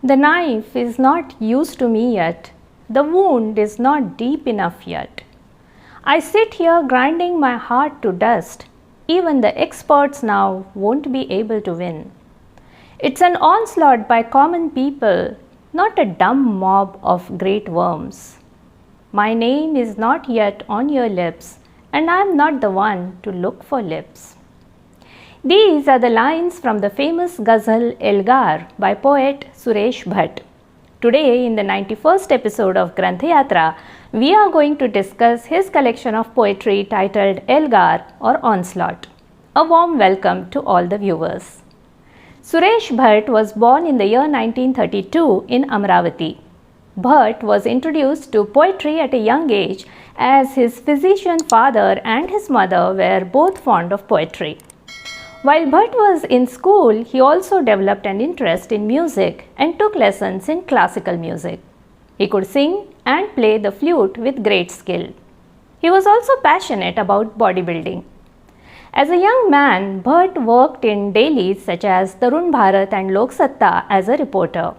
The knife is not used to me yet. The wound is not deep enough yet. I sit here grinding my heart to dust. Even the experts now won't be able to win. It's an onslaught by common people, not a dumb mob of great worms. My name is not yet on your lips, and I am not the one to look for lips. These are the lines from the famous Gazal Elgar by poet Suresh Bhat. Today, in the 91st episode of Granthyatra, we are going to discuss his collection of poetry titled Elgar or Onslaught. A warm welcome to all the viewers. Suresh Bhat was born in the year 1932 in Amravati. Bhat was introduced to poetry at a young age as his physician father and his mother were both fond of poetry. While Bhat was in school, he also developed an interest in music and took lessons in classical music. He could sing and play the flute with great skill. He was also passionate about bodybuilding. As a young man, Bhat worked in dailies such as Tarun Bharat and Lok Satta as a reporter.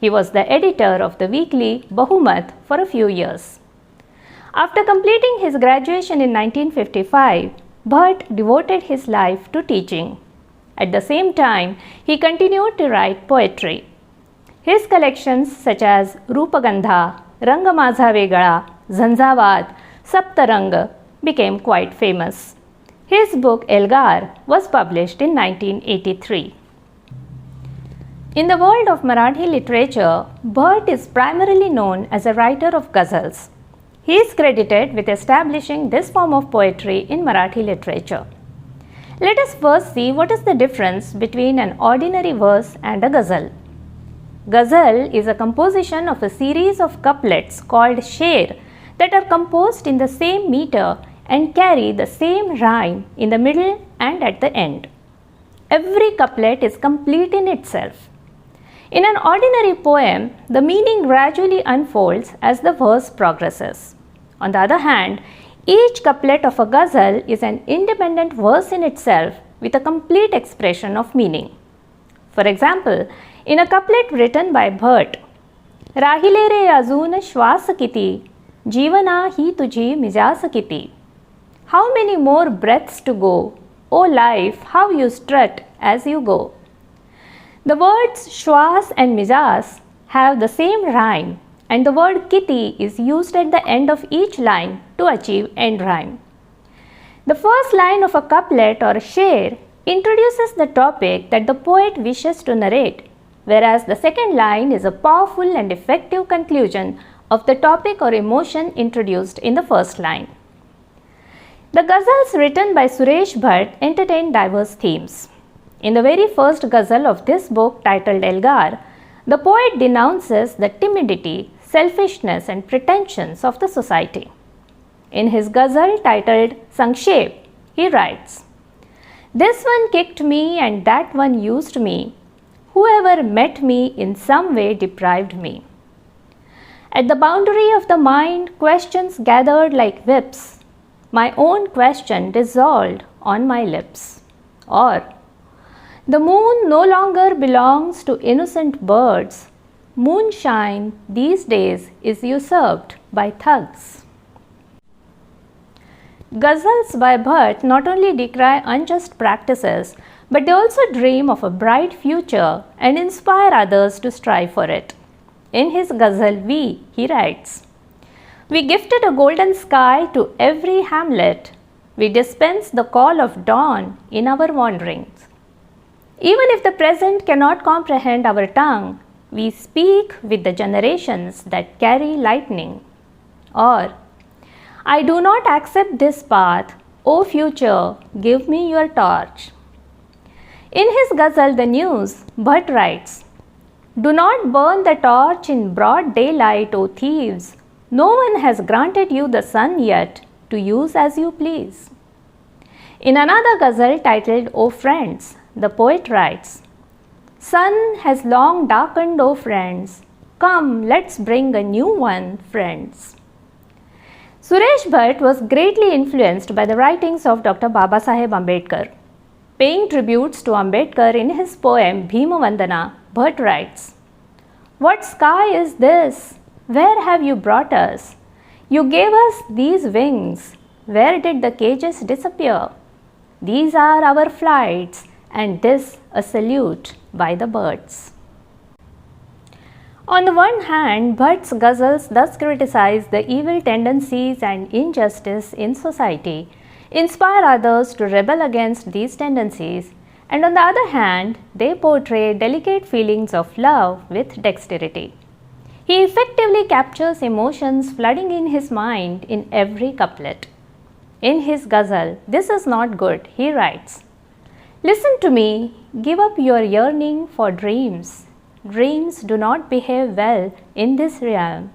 He was the editor of the weekly Bahumat for a few years. After completing his graduation in 1955, Bhat devoted his life to teaching. At the same time, he continued to write poetry. His collections such as Rupagandha, Ranga माझा वेगळा, Zanjavad, Saptarang became quite famous. His book Elgar was published in 1983. In the world of Marathi literature, Bhat is primarily known as a writer of Gazals. He is credited with establishing this form of poetry in Marathi literature. Let us first see what is the difference between an ordinary verse and a ghazal. Ghazal is a composition of a series of couplets called sher that are composed in the same meter and carry the same rhyme in the middle and at the end. Every couplet is complete in itself. In an ordinary poem, the meaning gradually unfolds as the verse progresses. On the other hand, each couplet of a ghazal is an independent verse in itself with a complete expression of meaning. For example, in a couplet written by Bhat, राहिले रे अजून श्वास किती, जीवना ही तुझी मिजास किती. How many more breaths to go, O life, how you strut as you go. The words shwas and mizas have the same rhyme, and the word kiti is used at the end of each line to achieve end rhyme. The first line of a couplet or sher introduces the topic that the poet wishes to narrate, whereas the second line is a powerful and effective conclusion of the topic or emotion introduced in the first line. The ghazals written by Suresh Bhat entertain diverse themes. In the very first ghazal of this book titled Elgar, the poet denounces the timidity, selfishness and pretensions of the society. In his ghazal titled Sankshep, he writes, "This one kicked me and that one used me. Whoever met me in some way deprived me. At the boundary of the mind, questions gathered like whips. My own question dissolved on my lips." Or, "The moon no longer belongs to innocent birds. Moonshine these days is usurped by thugs." Ghazals by Bhat not only decry unjust practices, but they also dream of a bright future and inspire others to strive for it. In his ghazal We, he writes, "We gifted a golden sky to every hamlet. We dispense the call of dawn in our wanderings. Even if the present cannot comprehend our tongue, we speak with the generations that carry lightning." Or, "I do not accept this path. O future, give me your torch." In his ghazal The News, Bhat writes, "Do not burn the torch in broad daylight, O thieves. No one has granted you the sun yet to use as you please." In another ghazal titled O Friends, the poet writes, "Sun has long darkened, O friends. Come, let's bring a new one, friends." Suresh Bhat was greatly influenced by the writings of Dr. Babasaheb Ambedkar. Paying tributes to Ambedkar in his poem Bhima Vandana, Bhat writes, What sky is this? Where have you brought us? You gave us these wings. Where did the cages disappear? These are our flights, and this a salute by the birds. On the one hand, Bhatt's ghazals thus criticize the evil tendencies and injustice in society, inspire others to rebel against these tendencies, and on the other hand, they portray delicate feelings of love with dexterity. He effectively captures emotions flooding in his mind in every couplet. In his ghazal, "This is not good," he writes, "Listen to me, give up your yearning for dreams. Dreams do not behave well in this realm.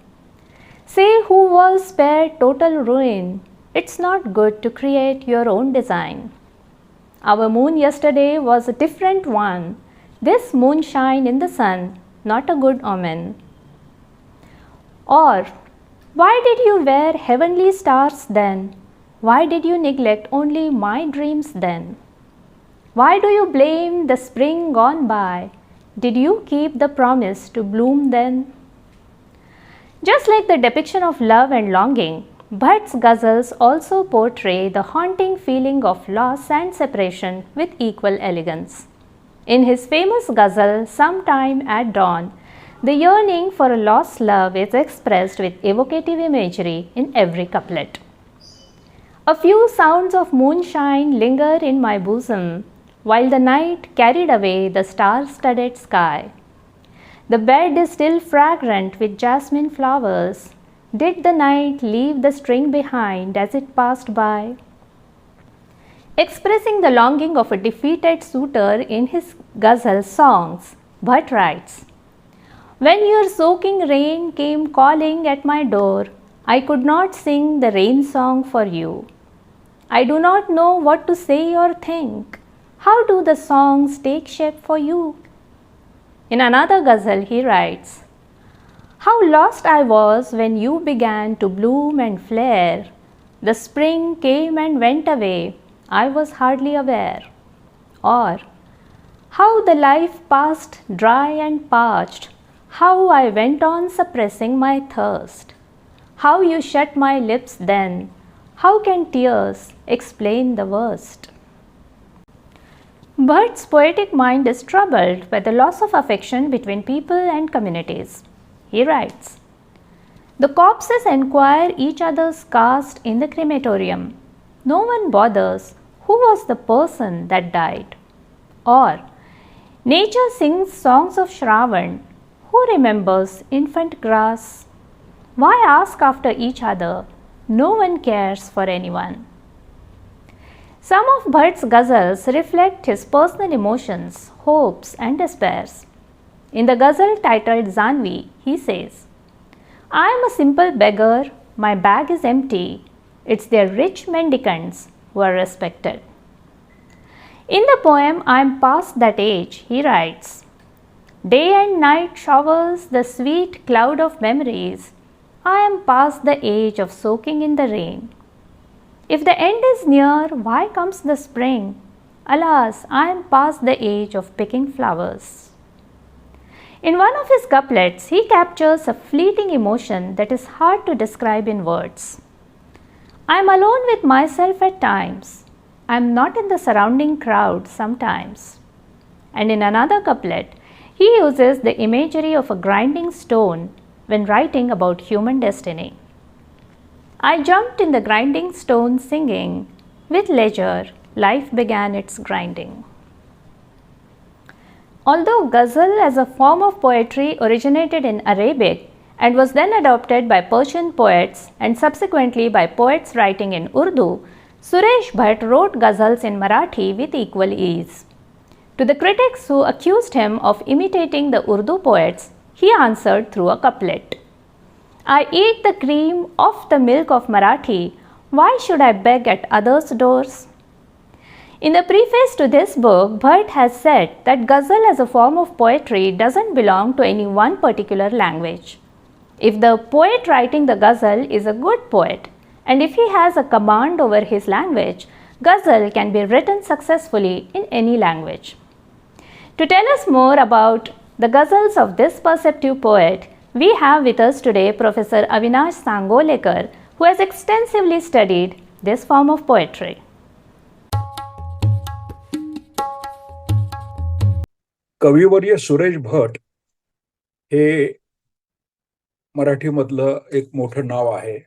Say who will spare total ruin. It's not good to create your own design. Our moon yesterday was a different one. This moonshine in the sun, not a good omen." Or, "Why did you wear heavenly stars then? Why did you neglect only my dreams then? Why do you blame the spring gone by? Did you keep the promise to bloom then?" Just like the depiction of love and longing, Bhatt's ghazals also portray the haunting feeling of loss and separation with equal elegance. In his famous ghazal, "Sometime at Dawn," the yearning for a lost love is expressed with evocative imagery in every couplet. "A few sounds of moonshine linger in my bosom, while the night carried away the star-studded sky. The bed is still fragrant with jasmine flowers. Did the night leave the string behind as it passed by?" Expressing the longing of a defeated suitor in his ghazal songs, Bhatt writes, "When your soaking rain came calling at my door, I could not sing the rain song for you. I do not know what to say or think. How do the songs take shape for you?" In another ghazal, he writes, "How lost I was when you began to bloom and flare. The spring came and went away, I was hardly aware." Or, "How the life passed dry and parched, how I went on suppressing my thirst. How you shut my lips then, how can tears explain the worst?" Bhatt's poetic mind is troubled by the loss of affection between people and communities. He writes, "The corpses enquire each other's caste in the crematorium. No one bothers who was the person that died." Or, "Nature sings songs of Shravan. Who remembers infant grass? Why ask after each other? No one cares for anyone." Some of Bhatt's ghazals reflect his personal emotions, hopes, and despairs. In the ghazal titled Zanvi, he says, "I am a simple beggar, my bag is empty. It's their rich mendicants who are respected." In the poem I am past that age, he writes, "Day and night showers the sweet cloud of memories. I am past the age of soaking in the rain. If the end is near, why comes the spring? Alas, I am past the age of picking flowers." In one of his couplets, he captures a fleeting emotion that is hard to describe in words. "I am alone with myself at times. I am not in the surrounding crowd sometimes." And in another couplet, he uses the imagery of a grinding stone when writing about human destiny. "I jumped in the grinding stone singing, with leisure life began its grinding." Although ghazal as a form of poetry originated in Arabic and was then adopted by Persian poets and subsequently by poets writing in Urdu, Suresh Bhat wrote ghazals in Marathi with equal ease. To the critics who accused him of imitating the Urdu poets, he answered through a couplet, "I eat the cream of the milk of Marathi, why should I beg at others' doors?" In the preface to this book, Bhat has said that ghazal as a form of poetry doesn't belong to any one particular language. If the poet writing the ghazal is a good poet, and if he has a command over his language, ghazal can be written successfully in any language. To tell us more about The Gazals of this perceptive poet, we have with us today Professor Avinash Sangolekar, who has extensively studied this form of poetry. कविवर्य Suresh Bhat हे मराठीमधलं एक मोठं नाव आहे.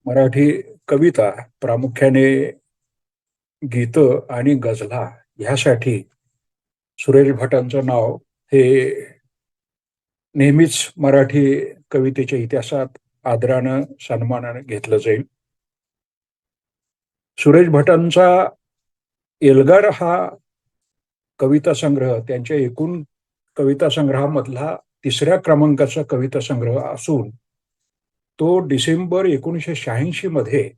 मराठी कविता प्रामुख्याने गीतं आणि गझला ह्यासाठी सुरेश भटांचं नाव हे नेहमीच मराठी कवितेच्या इतिहासात आदरानं सन्मानानं घेतलं जाईल. सुरेश भटांचा एल्गार हा कविता संग्रह त्यांच्या एकूण कविता संग्रहामधला 3ऱ्या क्रमांकाचा कविता संग्रह असून तो डिसेंबर 1986 मध्ये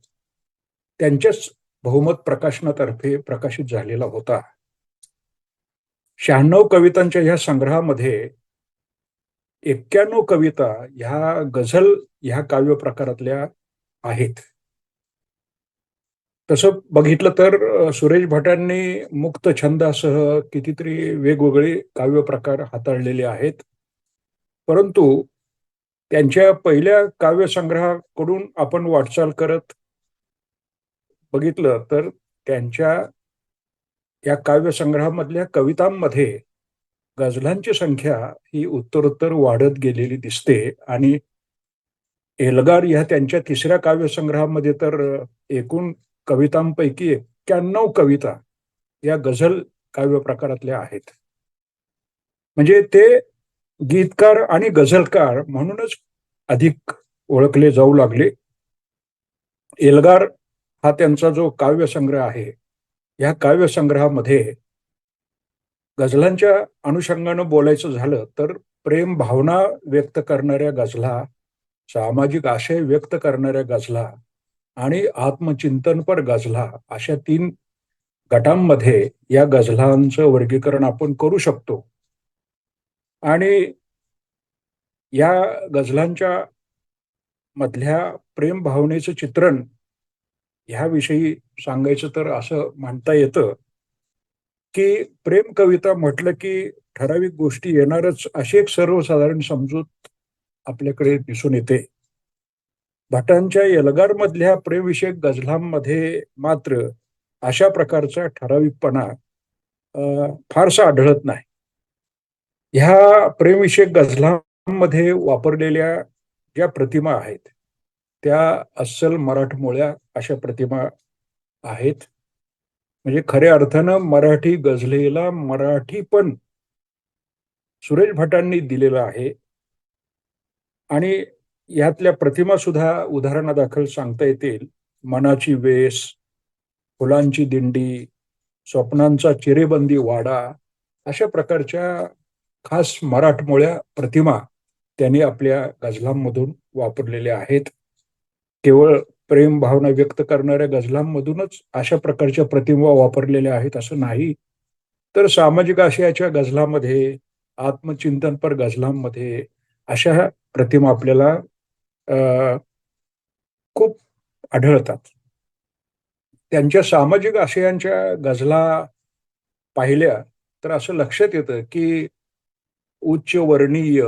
त्यांच्याच बहुमत प्रकाशनातर्फे प्रकाशित झालेला होता. 96 कवितांच्या ह्या संग्रहामध्ये 91 कविता ह्या गझल ह्या काव्य प्रकारातल्या आहेत. तसं बघितलं तर सुरेश भटांनी मुक्त छंदासह कितीतरी वेगवेगळे काव्य प्रकार हाताळलेले आहेत. परंतु त्यांच्या पहिल्या काव्यसंग्रहाकडून आपण वाटचाल करत बघितलं तर त्यांच्या या काव्यसंग्रहामधल्या कवितांमध्ये गझलांची संख्या ही उत्तरोत्तर वाढत गेलेली दिसते आणि एल्गार ह्या त्यांच्या 3ऱ्या काव्यसंग्रहामध्ये तर एकूण कवितांपैकी 91 कविता या गझल काव्य प्रकारातल्या आहेत. म्हणजे ते गीतकार आणि गझलकार म्हणूनच अधिक ओळखले जाऊ लागले. एल्गार हा त्यांचा जो काव्यसंग्रह आहे या काव्यसंग्रहामध्ये गझलांच्या अनुषंगानं बोलायचं झालं तर प्रेम भावना व्यक्त करणाऱ्या गझला, सामाजिक आशय व्यक्त करणाऱ्या गझला आणि आत्मचिंतनपर गझला अशा 3 गटांमध्ये या गझलांचं वर्गीकरण आपण करू शकतो. आणि या गझलांच्या मधल्या प्रेम भावनेचं चित्रण ह्याविषयी सांगायचं तर असं म्हणता येतं की प्रेम कविता म्हटलं की ठराविक गोष्टी येणारच अशी एक सर्वसाधारण समजूत आपल्याकडे दिसून येते. भटांच्या एल्गार मधल्या प्रेमविषयक गझलांमध्ये मात्र अशा प्रकारचा ठराविकपणा फारसा आढळत नाही. ह्या प्रेमविषयक गझलांमध्ये वापरलेल्या ज्या प्रतिमा आहेत त्या अस्सल मराठमोळ्या अशा प्रतिमा आहेत. म्हणजे खऱ्या अर्थानं मराठी गझलेला मराठी पण सुरेश भटांनी दिलेला आहे. आणि यातल्या प्रतिमा सुद्धा उदाहरणादाखल सांगता येतील. मनाची वेस, फुलांची दिंडी, स्वप्नांचा चिरेबंदी वाडा अशा प्रकारच्या खास मराठमोळ्या प्रतिमा त्यांनी आपल्या गझलांमधून वापरलेल्या आहेत. केवळ प्रेम भावना व्यक्त करणाऱ्या गझलांमधूनच अशा प्रकारच्या प्रतिमा वापरलेल्या आहेत असं नाही, तर सामाजिक आशयाच्या गझलांमध्ये, आत्मचिंतनपर गझलांमध्ये अशा प्रतिमा आपल्याला खूप आढळतात. त्यांच्या सामाजिक आशयांच्या गझला पाहिल्या तर असं लक्षात येतं की उच्च वर्णीय,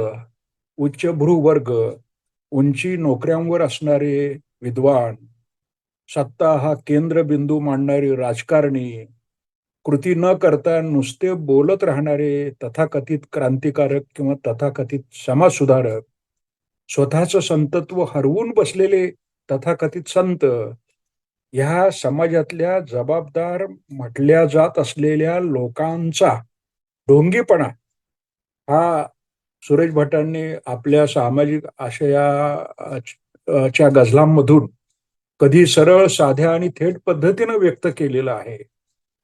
उच्च भ्रूवर्ग, उंची नोकऱ्यांवर असणारे विद्वान, सत्ता हा केंद्रबिंदू मांडणारे राजकारणी, कृती न करता नुसते बोलत राहणारे तथाकथित क्रांतिकारक किंवा तथाकथित समाजसुधारक, स्वतःचं संतत्व हरवून बसलेले तथाकथित संत, ह्या समाजातल्या जबाबदार म्हटल्या जात असलेल्या लोकांचा ढोंगीपणा हा सुरेश भटांनी आपल्या सामाजिक आशयाच्या गझलांमधून कधी सरळ साध्या आणि थेट पद्धतीनं व्यक्त केलेला आहे,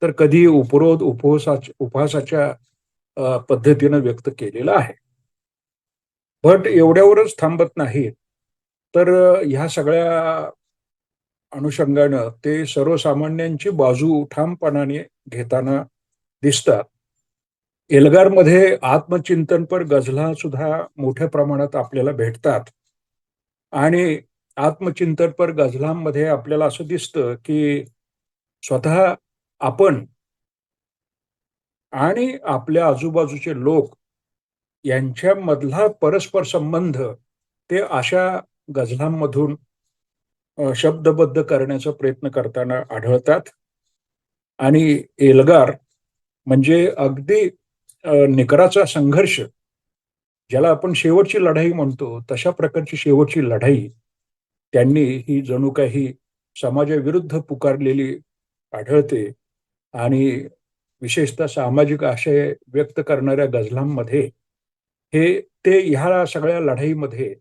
तर कधी उपरोध उपहासाच्या पद्धतीनं व्यक्त केलेला आहे. भट एवढ्यावरच थांबत नाहीत, तर ह्या सगळ्या अनुषंगानं ते सर्वसामान्यांची बाजू ठामपणाने घेताना दिसतात. एल्गारमध्ये आत्मचिंतनपर गझला सुद्धा मोठ्या प्रमाणात आपल्याला भेटतात. आणि आत्मचिंतनपर गझलांमध्ये आपल्याला असं दिसतं की स्वतः आपण आणि आपल्या आजूबाजूचे लोक यांच्यामधला परस्पर संबंध ते अशा गझलांमधून शब्दबद्ध करण्याचा प्रयत्न करताना आढळतात. आणि एल्गार म्हणजे अगदी निकराचा संघर्ष, ज्याला आपण शेवटची लढाई म्हणतो, तशा प्रकारची शेवटची लढाई त्यांनी ही जणू काही समाजाविरुद्ध पुकारलेली आढळते. आणि विशेषतः सामाजिक आशय व्यक्त करणाऱ्या गझलांमध्ये हे ते ह्या सगळ्या लढाईमध्ये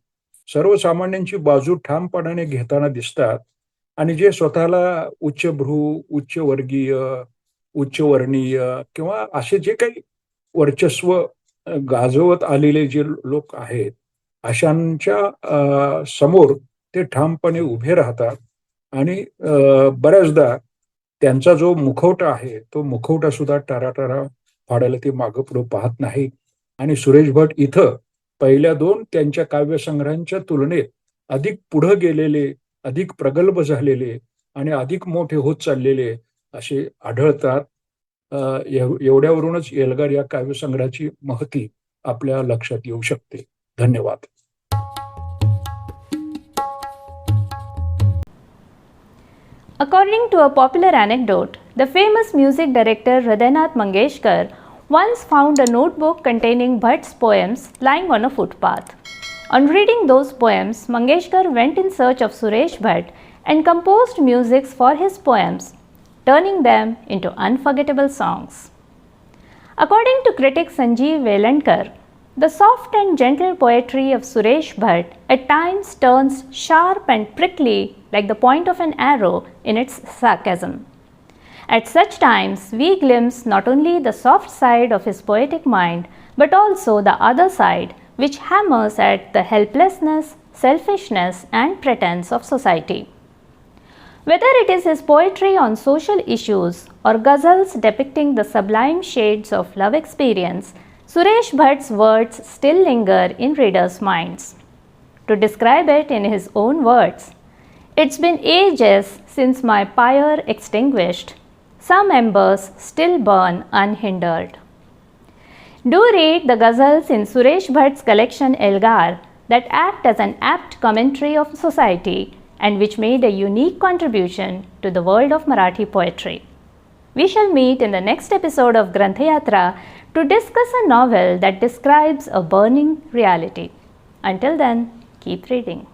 सर्वसामान्यांची बाजू ठामपणाने घेताना दिसतात. आणि जे स्वतःला उच्चभ्रू, उच्चवर्गीय, उच्चवर्णीय किंवा असे जे काही वर्चस्व गाजवत आलेले जे लोक आहेत, अशांच्या समोर ते ठामपणे उभे राहतात. आणि बऱ्याचदा त्यांचा जो मुखवटा आहे, तो मुखवटा सुद्धा टाराटारा फाडायला ते मागं पुढं पाहत नाही. आणि सुरेश भट इथं पहिल्या दोन त्यांच्या काव्यसंग्रहांच्या तुलनेत अधिक पुढे गेलेले, अधिक प्रगल्भ झालेले आणि अधिक मोठे होत चाललेले असे आढळतात. एवढ्यावरूनच एल्गार या काव्यसंग्रहाची महती आपल्या लक्षात येऊ शकते. धन्यवाद. According to a popular anecdote, the famous music director Hridaynath Mangeshkar once found a notebook containing Bhatt's poems lying on a footpath. On reading those poems, Mangeshkar went in search of Suresh Bhat and composed music for his poems, turning them into unforgettable songs. According to critic Sanjeev Velankar, the soft and gentle poetry of Suresh Bhat at times turns sharp and prickly like the point of an arrow in its sarcasm. At such times, we glimpse not only the soft side of his poetic mind, but also the other side, which hammers at the helplessness, selfishness, and pretense of society. Whether it is his poetry on social issues or ghazals depicting the sublime shades of love experience, Suresh Bhat's words still linger in readers' minds. To describe it in his own words, "It's been ages since my pyre extinguished, some embers still burn unhindered." Do read the ghazals in Suresh Bhat's collection Elgar that act as an apt commentary of society and which made a unique contribution to the world of Marathi poetry. We shall meet in the next episode of Granthyatra to discuss a novel that describes a burning reality. Until then, keep reading.